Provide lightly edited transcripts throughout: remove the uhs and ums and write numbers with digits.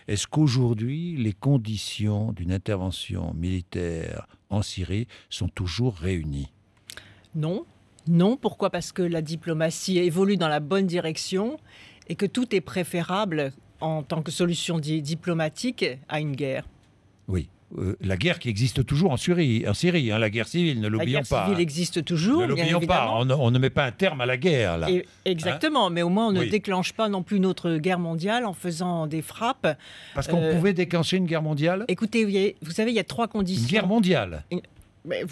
Est-ce qu'aujourd'hui, les conditions d'une intervention militaire en Syrie sont toujours réunies? Non. Non, pourquoi? Parce que la diplomatie évolue dans la bonne direction et que tout est préférable en tant que solution diplomatique à une guerre. Oui. La guerre qui existe toujours en Syrie, hein, la guerre civile, ne l'oublions pas. La guerre civile existe toujours, ne bien l'oublions pas, évidemment. on ne met pas un terme à la guerre, là. Exactement, mais au moins on ne Oui. déclenche pas non plus une autre guerre mondiale en faisant des frappes. Parce qu'on pouvait déclencher une guerre mondiale? Écoutez, vous savez, il y a 3 conditions. Une guerre mondiale? Mais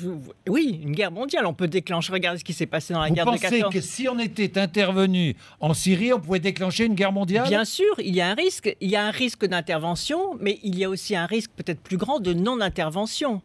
oui, une guerre mondiale, on peut déclencher. Regardez ce qui s'est passé dans la Vous guerre de pensez 14. que si on était intervenu en Syrie, on pouvait déclencher une guerre mondiale? Bien sûr, il y a un risque. Il y a un risque d'intervention, mais il y a aussi un risque peut-être plus grand de non-intervention.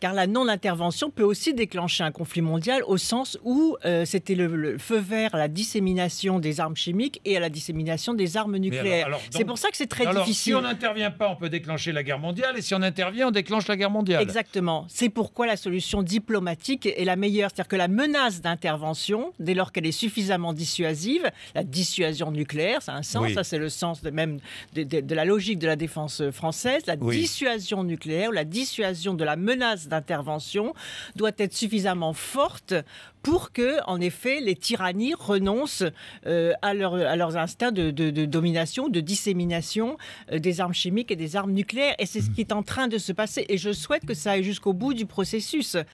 Car la non-intervention peut aussi déclencher un conflit mondial au sens où c'était le feu vert à la dissémination des armes chimiques et à la dissémination des armes nucléaires. C'est pour ça que c'est très difficile. Si on n'intervient pas, on peut déclencher la guerre mondiale, et si on intervient, on déclenche la guerre mondiale. Exactement. C'est pourquoi la solution diplomatique est la meilleure. C'est-à-dire que la menace d'intervention, dès lors qu'elle est suffisamment dissuasive, la dissuasion nucléaire, ça a un sens, Oui. ça c'est le sens même de la logique de la défense française, la Oui. dissuasion nucléaire, ou la dissuasion de la menace d'intervention doit être suffisamment forte pour que, en effet, les tyrannies renoncent à leurs instincts de domination, de dissémination des armes chimiques et des armes nucléaires. Et c'est ce qui est en train de se passer. Et je souhaite que ça aille jusqu'au bout du processus.